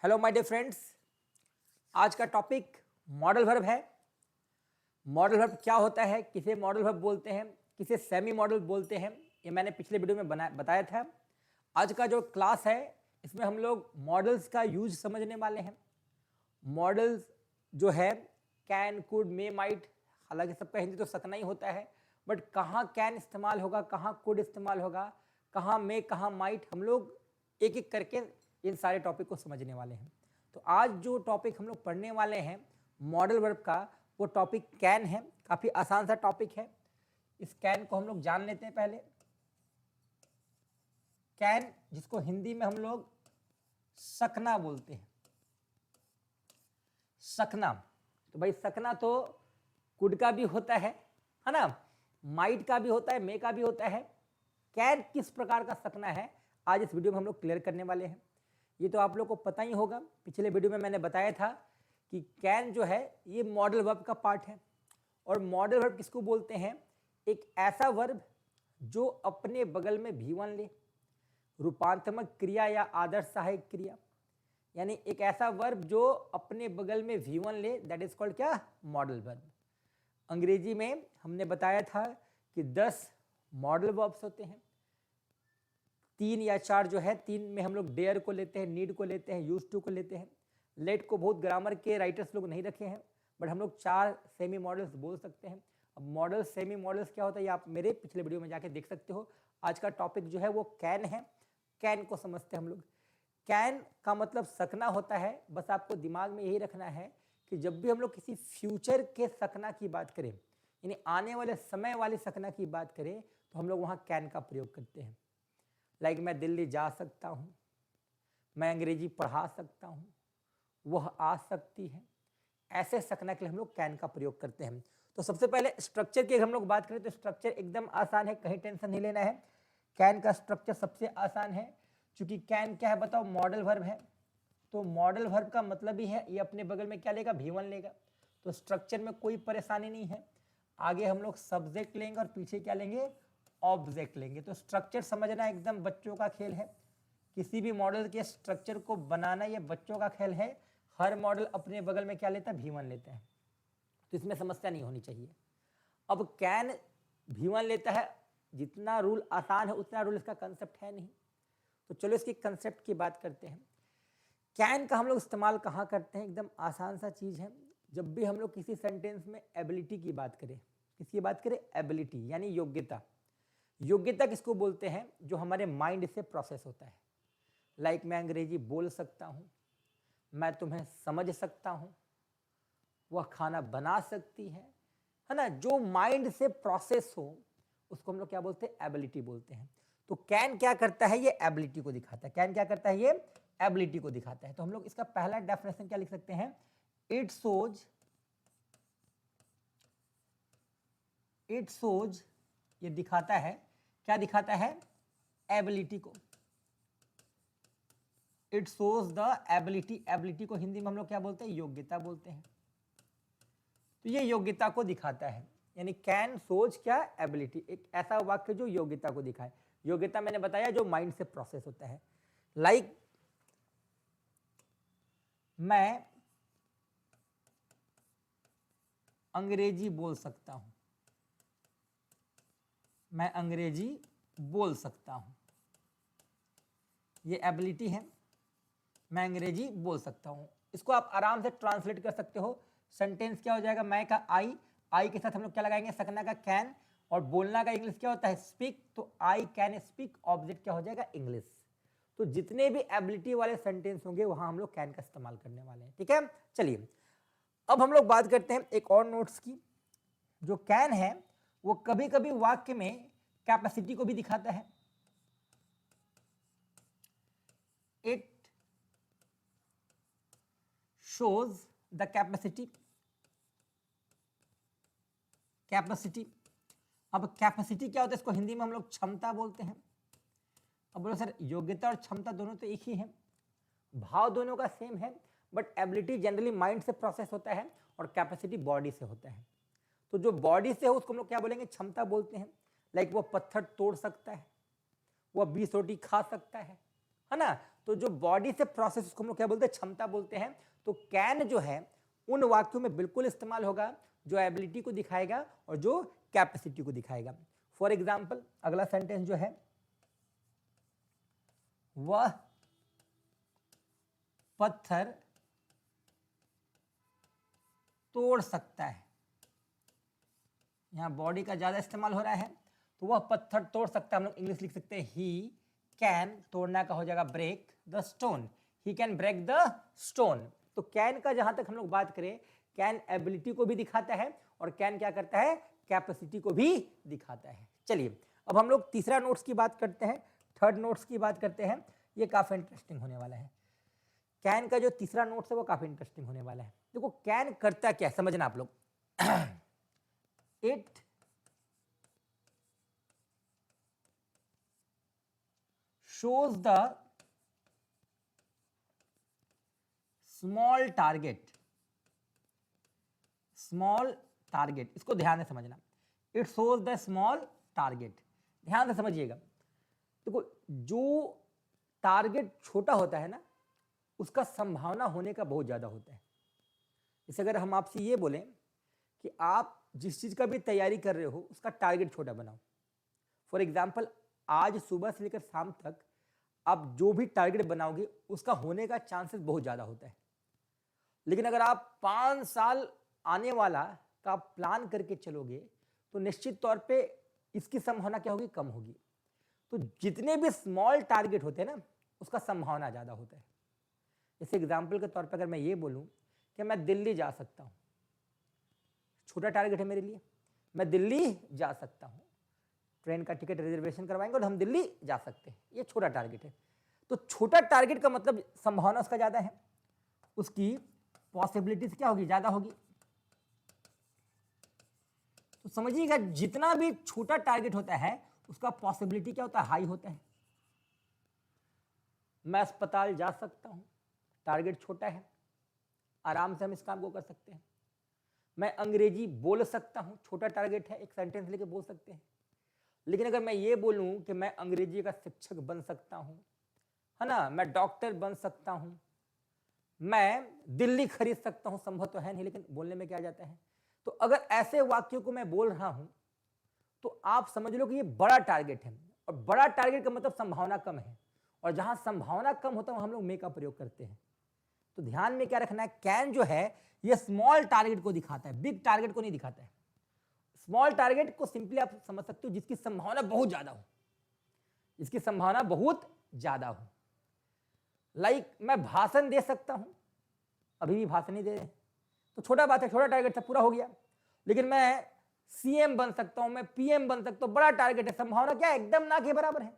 Hello my dear friends, आज का topic modal verb है। मॉडल वर्ब क्या होता है, किसे मॉडल वर्ब बोलते हैं, किसे सेमी मॉडल बोलते हैं, ये मैंने पिछले वीडियो में बताया था। आज का जो क्लास है इसमें हम लोग मॉडल्स का यूज समझने वाले हैं। मॉडल्स जो है कैन, कुड, मे, माइट, हालांकि सबका हिंदी तो सकना ही होता है, बट कहाँ कैन इस्तेमाल होगा, कहाँ कुड इस्तेमाल होगा, कहाँ मे, कहाँ माइट, हम लोग एक एक करके इन सारे टॉपिक को समझने वाले हैं। तो आज जो टॉपिक हम लोग पढ़ने वाले हैं मॉडल वर्ब का, वो टॉपिक कैन है। काफ़ी आसान सा टॉपिक है। इस कैन को हम लोग जान लेते हैं पहले। कैन, जिसको हिंदी में हम लोग सकना बोलते हैं, सकना। तो भाई सकना तो कुड का भी होता है ना, माइट का भी होता है, मे का भी होता है। कैन किस प्रकार का सकना है, आज इस वीडियो में हम लोग क्लियर करने वाले हैं। ये तो आप लोग को पता ही होगा, पिछले वीडियो में मैंने बताया था कि कैन जो है ये मॉडल वर्ब का पार्ट है। और मॉडल वर्ब किसको बोलते हैं? एक ऐसा वर्ब जो अपने बगल में V1 ले, रूपांतरक क्रिया या आदर्श सहायक क्रिया, यानी एक ऐसा वर्ब जो अपने बगल में V1 ले, दैट इज कॉल्ड क्या? Modal verb. अंग्रेजी में हमने बताया था कि 10 मॉडल वर्ब्स होते हैं। 3 या 4 जो है, 3 में हम लोग डेयर को लेते हैं, नीड को लेते हैं, यूज टू को लेते हैं। लेट को बहुत ग्रामर के राइटर्स लोग नहीं रखे हैं, बट हम लोग 4 सेमी मॉडल्स बोल सकते हैं। अब मॉडल सेमी मॉडल्स क्या होता है ये आप मेरे पिछले वीडियो में जाके देख सकते हो। आज का टॉपिक जो है वो कैन है। कैन को समझते हैं हम लोग। कैन का मतलब सकना होता है। बस आपको दिमाग में यही रखना है कि जब भी हम लोग किसी फ्यूचर के सकना की बात करें, यानी आने वाले समय वाले सकना की बात करें, तो हम लोग वहाँ कैन का प्रयोग करते हैं। लाइक मैं दिल्ली जा सकता हूँ, मैं अंग्रेजी पढ़ा सकता हूँ, वह आ सकती है, ऐसे सकना के लिए हम लोग कैन का प्रयोग करते हैं। तो सबसे पहले स्ट्रक्चर की हम लोग बात करें तो स्ट्रक्चर एकदम आसान है, कहीं टेंशन नहीं लेना है। कैन का स्ट्रक्चर सबसे आसान है, क्योंकि कैन क्या है बताओ? मॉडल वर्ब है। तो मॉडल वर्ब का मतलब ही है ये अपने बगल में क्या लेगा? V1 लेगा। तो स्ट्रक्चर में कोई परेशानी नहीं है। आगे हम लोग सब्जेक्ट लेंगे और पीछे क्या लेंगे? ऑब्जेक्ट लेंगे। तो स्ट्रक्चर समझना एकदम बच्चों का खेल है। किसी भी मॉडल के स्ट्रक्चर को बनाना ये बच्चों का खेल है। हर मॉडल अपने बगल में क्या लेता है? V1 लेता है। तो इसमें समस्या नहीं होनी चाहिए। अब कैन V1 लेता है, जितना रूल आसान है उतना रूल इसका कंसेप्ट है नहीं। तो चलो इसकी कंसेप्ट की बात करते हैं। कैन का हम लोग इस्तेमाल कहाँ करते हैं? एकदम आसान सा चीज़ है। जब भी हम लोग किसी सेंटेंस में एबिलिटी की बात करें, किसकी बात करें? एबिलिटी यानी योग्यता। योग्यता किसको बोलते हैं? जो हमारे माइंड से प्रोसेस होता है। लाइक मैं अंग्रेजी बोल सकता हूँ, मैं तुम्हें समझ सकता हूँ, वह खाना बना सकती है ना। जो माइंड से प्रोसेस हो उसको हम लोग क्या बोलते हैं? एबिलिटी बोलते हैं। तो कैन क्या करता है? ये एबिलिटी को दिखाता है। कैन क्या करता है? ये एबिलिटी को दिखाता है। तो हम लोग इसका पहला डेफिनेशन क्या लिख सकते हैं? इट शोज, ये दिखाता है, क्या दिखाता है? एबिलिटी को। It shows the ability. Ability को हिंदी में हम लोग क्या बोलते हैं? योग्यता बोलते हैं। तो ये योग्यता को दिखाता है, यानी कैन शोज क्या? एबिलिटी। एक ऐसा वाक्य जो योग्यता को दिखाए। योग्यता मैंने बताया जो माइंड से प्रोसेस होता है। लाइक मैं अंग्रेजी बोल सकता हूं, मैं अंग्रेजी बोल सकता हूं, ये एबिलिटी है। मैं अंग्रेजी बोल सकता हूं। इसको आप आराम से ट्रांसलेट कर सकते हो। सेंटेंस क्या हो जाएगा? मैं का आई के साथ हम लोग क्या लगाएंगे? सकना का कैन। और बोलना का इंग्लिश क्या होता है? स्पीक। तो आई कैन स्पीक, ऑब्जेक्ट क्या हो जाएगा? इंग्लिश। तो जितने भी एबिलिटी वाले सेंटेंस होंगे वहां हम लोग कैन का इस्तेमाल करने वाले हैं। ठीक है, चलिए अब हम लोग बात करते हैं एक और नोट्स की। जो कैन है वो कभी कभी वाक्य में कैपेसिटी को भी दिखाता है। It shows the capacity. Capacity, अब कैपेसिटी क्या होता है? इसको हिंदी में हम लोग क्षमता बोलते हैं। अब बोलो सर योग्यता और क्षमता दोनों तो एक ही है, भाव दोनों का सेम है, बट एबिलिटी जनरली माइंड से प्रोसेस होता है और कैपेसिटी बॉडी से होता है। तो जो बॉडी से हो उसको हम लोग क्या बोलेंगे? क्षमता बोलते हैं। लाइक वो पत्थर तोड़ सकता है, वह 20 रोटी खा सकता है ना। तो जो बॉडी से प्रोसेस उसको हम लोग क्या बोलते हैं, क्षमता बोलते हैं। तो कैन जो है उन वाक्यों में बिल्कुल इस्तेमाल होगा जो एबिलिटी को दिखाएगा और जो कैपेसिटी को दिखाएगा। फॉर एग्जाम्पल अगला सेंटेंस जो है, वह पत्थर तोड़ सकता है। यहां बॉडी का ज्यादा इस्तेमाल हो रहा है, तो वह पत्थर तोड़ सकता है। हम लोग इंग्लिश लिख सकते हैं ही कैन, तोड़ना का हो जाएगा break the stone, he can break the stone. तो कैन का जहां तक हम लोग बात करें, कैन एबिलिटी को भी दिखाता है और कैन क्या करता है, कैपेसिटी को भी दिखाता है। चलिए अब हम लोग तीसरा नोट्स की बात करते हैं, थर्ड नोट्स की बात करते हैं। ये काफी इंटरेस्टिंग होने वाला है। कैन का जो तीसरा नोट्स है वो काफी इंटरेस्टिंग होने वाला है। देखो कैन करता क्या है, समझना आप लोग। It shows the small target, इसको ध्यान से समझना। It shows the small target, ध्यान से समझिएगा। देखो जो टारगेट छोटा होता है ना, उसका संभावना होने का बहुत ज्यादा होता है। जैसे अगर हम आपसे ये बोलें कि आप जिस चीज का भी तैयारी कर रहे हो उसका टारगेट छोटा बनाओ। फॉर एग्जाम्पल आज सुबह से लेकर शाम तक आप जो भी टारगेट बनाओगे उसका होने का चांसेस बहुत ज़्यादा होता है। लेकिन अगर आप 5 साल आने वाला का प्लान करके चलोगे तो निश्चित तौर पे इसकी संभावना क्या होगी, कम होगी। तो जितने भी स्मॉल टारगेट होते हैं ना, उसका संभावना ज़्यादा होता है। जैसे एग्जाम्पल के तौर पर अगर मैं ये बोलूँ कि मैं दिल्ली जा सकता हूँ, छोटा टारगेट है मेरे लिए, मैं दिल्ली जा सकता हूँ, ट्रेन का टिकट रिजर्वेशन करवाएंगे और हम दिल्ली जा सकते हैं, ये छोटा टारगेट है। तो छोटा टारगेट का मतलब संभावना उसका ज़्यादा है, उसकी पॉसिबिलिटीज क्या होगी, ज़्यादा होगी। तो समझिएगा जितना भी छोटा टारगेट होता है उसका पॉसिबिलिटी क्या होता है, हाई होता है। मैं अस्पताल जा सकता हूँ, टारगेट छोटा है, आराम से हम इस काम को कर सकते हैं। मैं अंग्रेजी बोल सकता हूँ, छोटा टारगेट है, एक सेंटेंस लेके बोल सकते हैं। लेकिन अगर मैं ये बोलूं कि मैं अंग्रेजी का शिक्षक बन सकता हूं, है ना, मैं डॉक्टर बन सकता हूं, मैं दिल्ली खरीद सकता हूं, संभव तो है नहीं लेकिन बोलने में क्या जाता है। तो अगर ऐसे वाक्यों को मैं बोल रहा हूं तो आप समझ लो कि ये बड़ा टारगेट है, और बड़ा टारगेट का मतलब संभावना कम है, और जहां संभावना कम होता है हम लोग मे का प्रयोग करते हैं। तो ध्यान में क्या रखना है, कैन जो है ये स्मॉल टारगेट को दिखाता है, बिग टारगेट को नहीं दिखाता है। स्मॉल टारगेट को सिंपली आप समझ सकते हो जिसकी संभावना बहुत ज्यादा हो, जिसकी संभावना बहुत ज्यादा हो। लाइक मैं भाषण दे सकता हूं, अभी भी भाषण नहीं दे रहे, तो छोटा बात है, छोटा टारगेट था, पूरा हो गया। लेकिन मैं सीएम बन सकता हूं, मैं पीएम बन सकता हूं, बड़ा टारगेट है, संभावना क्या है, एकदम ना के बराबर है।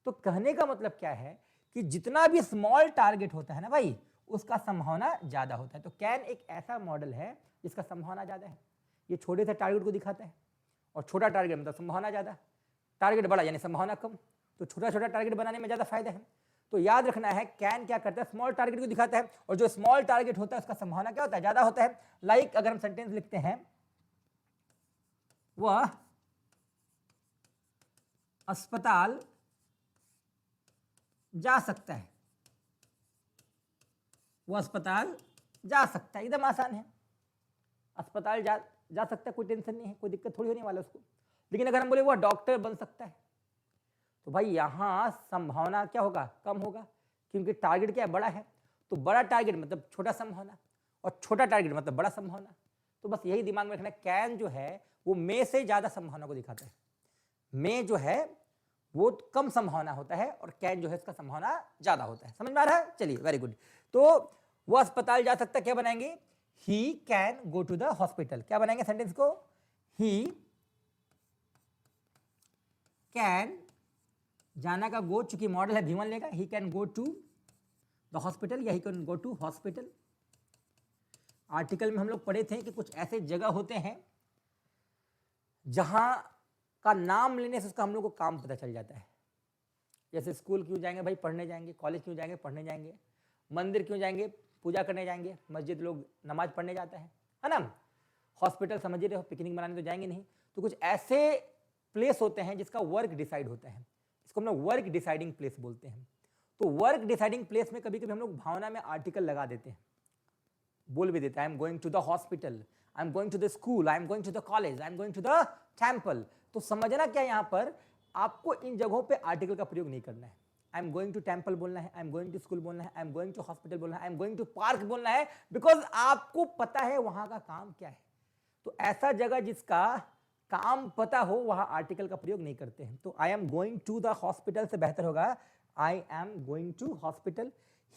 तो कहने का मतलब क्या है कि जितना भी स्मॉल टारगेट होता है ना भाई, उसका संभावना ज्यादा होता है। तो कैन एक ऐसा मॉडल है जिसका संभावना ज्यादा है। ये छोटे से टारगेट को दिखाता है, और छोटा टारगेट मतलब संभावना ज्यादा, टारगेट बड़ा यानी संभावना कम। तो छोटा छोटा टारगेट बनाने में ज्यादा फायदा है। तो याद रखना है कैन क्या करता है, स्मॉल टारगेट को दिखाता है, और जो स्मॉल टारगेट होता है उसका संभावना क्या होता है, ज्यादा होता है। लाइक अगर हम सेंटेंस लिखते हैं, वह अस्पताल जा सकता है, वो अस्पताल जा सकता है, एकदम आसान है। अस्पताल जा सकता है, कोई टेंशन नहीं है, कोई दिक्कत थोड़ी होने वाला उसको। लेकिन अगर हम बोले वह डॉक्टर बन सकता है, तो भाई यहां संभावना क्या होगा, कम होगा, क्योंकि टारगेट क्या है, बड़ा है। तो बड़ा टारगेट मतलब छोटा संभावना, और छोटा टारगेट मतलब बड़ा संभावना। तो बस यही दिमाग में रखना, कैन जो है वो मे से ज्यादा संभावना को दिखाता है। मे जो है वो कम संभावना होता है, और कैन जो है इसका संभावना ज्यादा होता है। समझ में आ रहा है, चलिए वेरी गुड। तो वो अस्पताल जा सकता है, क्या बनाएंगे, he can go to the hospital. क्या बनाएंगे सेंटेंस को, ही कैन, जाना का गो, चूंकि मॉडल है भी1 लेगा, he can go to the hospital या he can go to hospital. Article में हम लोग पढ़े थे कि कुछ ऐसे जगह होते हैं जहां का नाम लेने से उसका हम लोग को काम पता चल जाता है। जैसे स्कूल क्यों जाएंगे भाई, पढ़ने जाएंगे, कॉलेज क्यों जाएंगे, पढ़ने जाएंगे, मंदिर क्यों जाएंगे, पूजा करने जाएंगे, मस्जिद लोग नमाज पढ़ने जाता है ना, हॉस्पिटल समझ रहे हो, पिकनिक मनाने तो जाएंगे नहीं। तो कुछ ऐसे प्लेस होते हैं जिसका वर्क डिसाइड होता है, इसको हम लोग वर्क डिसाइडिंग प्लेस बोलते हैं। तो वर्क डिसाइडिंग प्लेस में कभी कभी हम लोग भावना में आर्टिकल लगा देते हैं, बोल भी देते हैं I am going to the hospital, I am going to the school, I am going to the college, I am going to the temple. तो समझना क्या यहाँ पर, आपको इन जगहों पे आर्टिकल का प्रयोग नहीं करना है। I am going to temple बोलना है, I am going to school बोलना है, I am going to hospital बोलना है, I am going to park बोलना है, बिकॉज आपको पता है वहां का काम क्या है। तो ऐसा जगह जिसका काम पता हो वहां आर्टिकल का प्रयोग नहीं करते हैं। तो I am going to the hospital से बेहतर होगा I am going to hospital.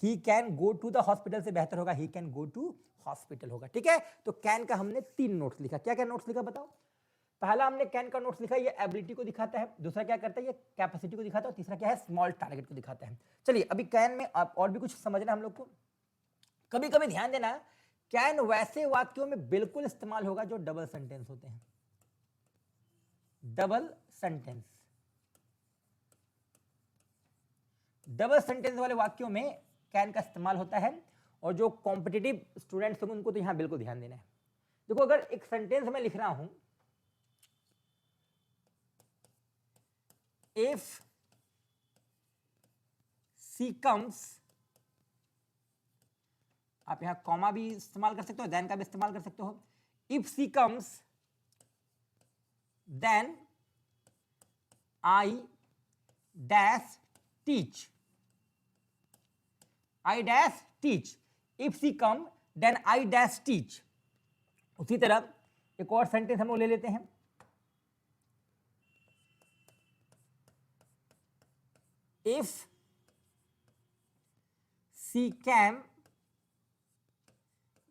He can go to the hospital से बेहतर होगा he can go to hospital होगा। ठीक है, तो कैन का हमने 3 नोट्स लिखा। क्या क्या नोट्स लिखा बताओ? पहला हमने कैन का नोट्स लिखा, ये एबिलिटी को दिखाता है। दूसरा क्या करता है, ये कैपेसिटी को दिखाता है। और तीसरा क्या है, स्मॉल टारगेट को दिखाता है। चलिए अभी कैन में और भी कुछ समझना हम लोग को। कभी कभी ध्यान देना, कैन वैसे वाक्यों में बिल्कुल इस्तेमाल होगा जो डबल सेंटेंस होते हैं। डबल सेंटेंस, डबल सेंटेंस वाले वाक्यों में कैन का इस्तेमाल होता है। और जो कॉम्पिटिटिव स्टूडेंट्स होंगे उनको तो यहां बिल्कुल ध्यान देना है। देखो अगर एक सेंटेंस में लिख रहा हूं, इफ सी कम्स, आप यहां कॉमा भी इस्तेमाल कर सकते हो, देन का भी इस्तेमाल कर सकते हो। If she comes then I dash teach, I dash teach. If she come then I dash teach. उसी तरह एक और सेंटेंस हम लोग ले लेते हैं, इफ सी कैम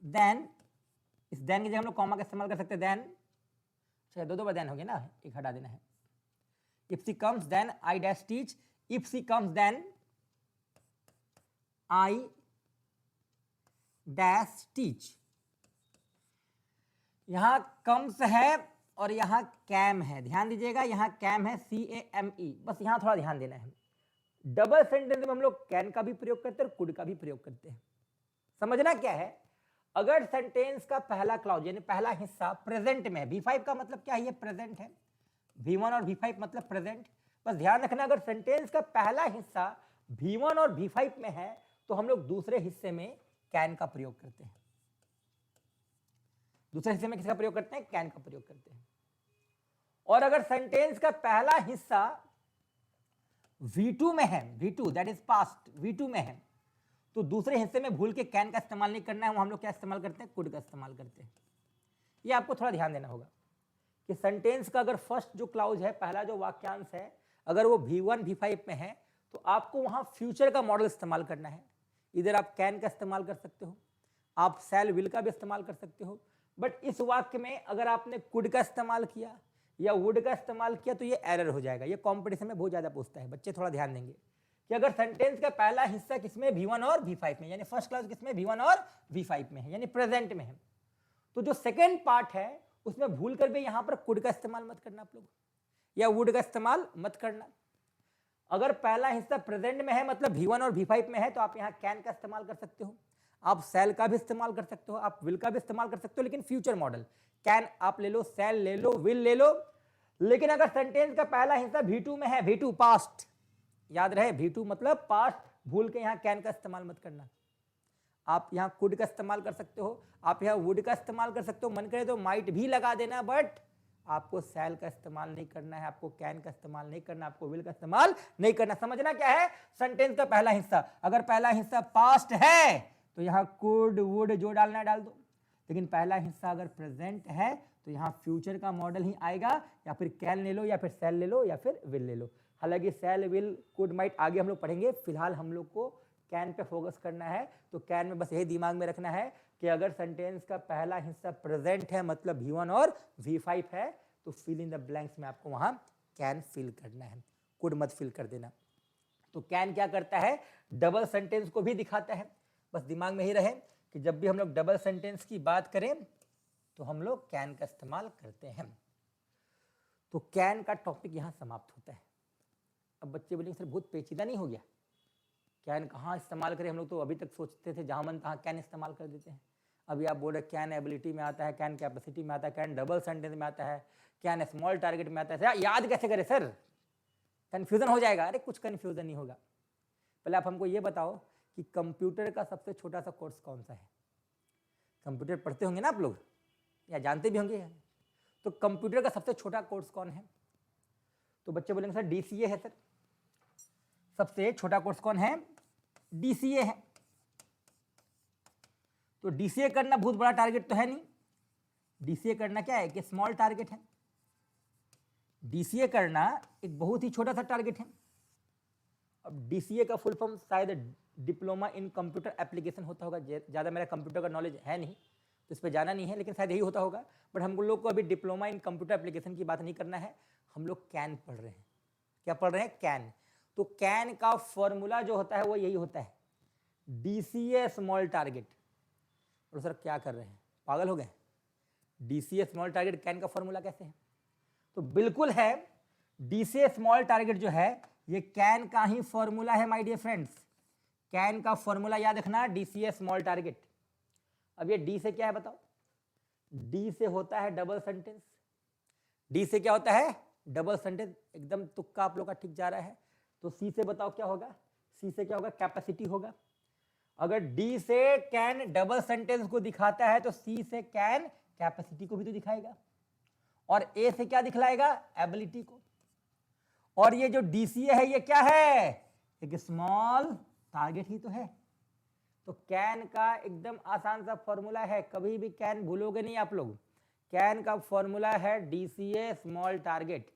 देन, इस देन की जगह हम लोग कॉमा का इस्तेमाल कर सकते हैं। देन, अच्छा दो बार देन हो गया ना, एक हटा देना है। If she comes then I dash teach, if she comes then I dash teach. यहां कम्स है और यहां कैम है, ध्यान दीजिएगा, यहां कैम है CAME, बस यहां थोड़ा ध्यान देना है। डबल सेंटेंस में हम लोग कैन का भी प्रयोग करते हैं और कुड का भी प्रयोग करते हैं। समझना क्या है, अगर सेंटेंस का पहला क्लॉज यानी पहला हिस्सा प्रेजेंट में है, V5 का मतलब क्या है, ये प्रेजेंट है, V1 और V5 मतलब प्रेजेंट। बस ध्यान रखना, अगर सेंटेंस का पहला हिस्सा V1 और V5 में है तो हम लोग दूसरे हिस्से में कैन का प्रयोग करते हैं। दूसरे हिस्से में किसका प्रयोग करते हैं, कैन का प्रयोग करते हैं। और अगर सेंटेंस का पहला हिस्सा V2 में है, V2 that is past, V2 में है, तो दूसरे हिस्से में भूल के कैन का इस्तेमाल नहीं करना है, हम लोग क्या इस्तेमाल करते हैं, कुड का इस्तेमाल करते हैं। ये आपको थोड़ा ध्यान देना होगा कि सेंटेंस का अगर फर्स्ट जो क्लाउज है, पहला जो वाक्यांश है, अगर वो V1 V5 में है तो आपको वहां फ्यूचर का मॉडल इस्तेमाल करना है। इधर आप कैन का इस्तेमाल कर सकते हो, आप शैल विल का भी इस्तेमाल कर सकते हो। बट इस वाक्य में अगर आपने कुड का इस्तेमाल किया या वुड का इस्तेमाल किया तो ये एरर हो जाएगा। ये कॉम्पिटिशन में बहुत ज्यादा पूछता है, बच्चे थोड़ा ध्यान देंगे कि अगर सेंटेंस का पहला हिस्सा किसमें, V1 और V5 में, यानी फर्स्ट क्लास किसमें, V1 और V5 में है, यानी प्रेजेंट में है, तो जो सेकेंड पार्ट है उसमें भूल कर भी यहां पर कुड का इस्तेमाल मत करना आप लोग, या वुड का इस्तेमाल मत करना। अगर पहला हिस्सा प्रेजेंट में है मतलब V1 और V5 में है तो आप यहां कैन का इस्तेमाल कर सकते हो, आप सेल का भी इस्तेमाल कर सकते हो, आप विल का भी इस्तेमाल कर सकते हो, लेकिन फ्यूचर मॉडल कैन आप ले लो, सेल ले लो, विल ले लो। लेकिन अगर सेंटेंस का पहला हिस्सा V2 में है, V2 पास्ट, याद रहे V2 मतलब पास्ट, भूल के यहां कैन का इस्तेमाल मत करना। आप यहां कुड का इस्तेमाल कर सकते हो, आप यहां वुड का इस्तेमाल कर सकते हो, मन करे तो माइट भी लगा देना, बट आपको सेल का इस्तेमाल नहीं करना है, आपको कैन का इस्तेमाल नहीं करना, आपको विल का इस्तेमाल नहीं करना। समझना क्या है, सेंटेंस का पहला हिस्सा अगर पहला हिस्सा पास्ट है तो यहां कुड वुड जो डालना है डाल दो, लेकिन पहला हिस्सा अगर प्रेजेंट है तो यहां फ्यूचर का मॉडल ही आएगा, या फिर कैन ले लो, या फिर सेल ले लो, या फिर विल ले लो। हालांकि सेल विल कुड माइट आगे हम लोग पढ़ेंगे, फिलहाल हम लोग को कैन पे फोकस करना है। तो कैन में बस यही दिमाग में रखना है कि अगर सेंटेंस का पहला हिस्सा प्रेजेंट है मतलब V1 और V5 है तो फिल इन द ब्लैंक्स में आपको वहां कैन फिल करना है, कुड मत फिल कर देना। तो कैन क्या करता है, डबल सेंटेंस को भी दिखाता है। बस दिमाग में ही रहे कि जब भी हम लोग डबल सेंटेंस की बात करें तो हम लोग कैन का इस्तेमाल करते हैं। तो कैन का टॉपिक यहां समाप्त होता है। अब बच्चे बोलेंगे सर बहुत पेचीदा नहीं हो गया, कैन कहाँ इस्तेमाल करें, हम लोग तो अभी तक सोचते थे जहां मन तहां कैन इस्तेमाल कर देते हैं। अभी आप बोल रहे कैन एबिलिटी में आता है, कैन कैपेसिटी में आता है, कैन डबल सेंटेंस में आता है, कैन स्मॉल टारगेट में आता है। याद कैसे करें सर, कंफ्यूजन हो जाएगा। अरे कुछ कंफ्यूजन नहीं होगा, पहले आप हमको ये बताओ कि कंप्यूटर का सबसे छोटा सा कोर्स कौन सा है? कंप्यूटर पढ़ते होंगे ना आप लोग, या जानते भी होंगे। तो कंप्यूटर का सबसे छोटा कोर्स कौन है? तो बच्चे बोलेंगे सर DCA है सर। सबसे छोटा कोर्स कौन है? DCA है। तो DCA करना बहुत बड़ा टारगेट तो है नहीं। DCA करना क्या है कि स्मॉल टारगेट है। DCA करना एक बहुत ही छोटा सा टारगेट है। अब DCA का फुल फॉर्म शायद डिप्लोमा इन कंप्यूटर एप्लीकेशन होता होगा। ज़्यादा मेरा कंप्यूटर का नॉलेज है नहीं तो इस पर जाना नहीं है, लेकिन शायद यही होता होगा। बट हम लोग को अभी डिप्लोमा इन कंप्यूटर एप्लीकेशन की बात नहीं करना है, हम लोग कैन पढ़ रहे हैं। क्या पढ़ रहे हैं? कैन। तो कैन का फॉर्मूला जो होता है वो यही होता है, DCA स्मॉल टारगेट। और सर क्या कर रहे हैं, पागल हो गए? DCA स्मॉल टारगेट कैन का फॉर्मूला कैसे है? तो बिल्कुल है, DCA स्मॉल टारगेट जो है ये कैन का ही फॉर्मूला है माय डियर फ्रेंड्स। कैन का फॉर्मूला याद रखना, DCA स्मॉल टारगेट। अब ये डी से क्या है बताओ? डी से होता है डबल सेंटेंस। डी से क्या होता है? Double sentence. एकदम तुक्का आप लोग का ठीक जा रहा है। तो सी से बताओ क्या होगा? सी से क्या होगा? कैपेसिटी होगा। अगर डी से कैन डबल सेंटेंस को दिखाता है तो सी से कैन कैपेसिटी को भी तो दिखाएगा। और ए से क्या दिखलाएगा? एबिलिटी को। और ये जो DCA है ये क्या है? एक स्मॉल टारगेट ही तो है। तो कैन का एकदम आसान सा फॉर्मूला है, कभी भी कैन भूलोगे नहीं आप लोग। कैन का फॉर्मूला है DCA small target.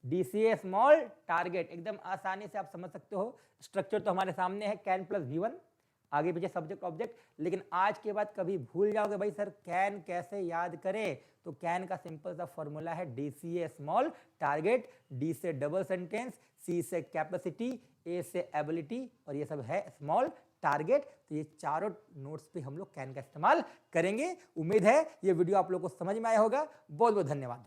DCA small target एकदम आसानी से आप समझ सकते हो। स्ट्रक्चर तो हमारे सामने है, कैन प्लस V1, आगे पीछे सब्जेक्ट ऑब्जेक्ट। लेकिन आज के बाद कभी भूल जाओगे भाई सर कैन कैसे याद करें, तो कैन का सिंपल सा फॉर्मूला है DCA स्मॉल टारगेट। D से डबल सेंटेंस, C से कैपेसिटी, A से एबिलिटी, और ये सब है स्मॉल टारगेट। तो ये चारों नोट्स पे हम लोग कैन का इस्तेमाल करेंगे। उम्मीद है ये वीडियो आप लोगों को समझ में आया होगा। बहुत बहुत धन्यवाद।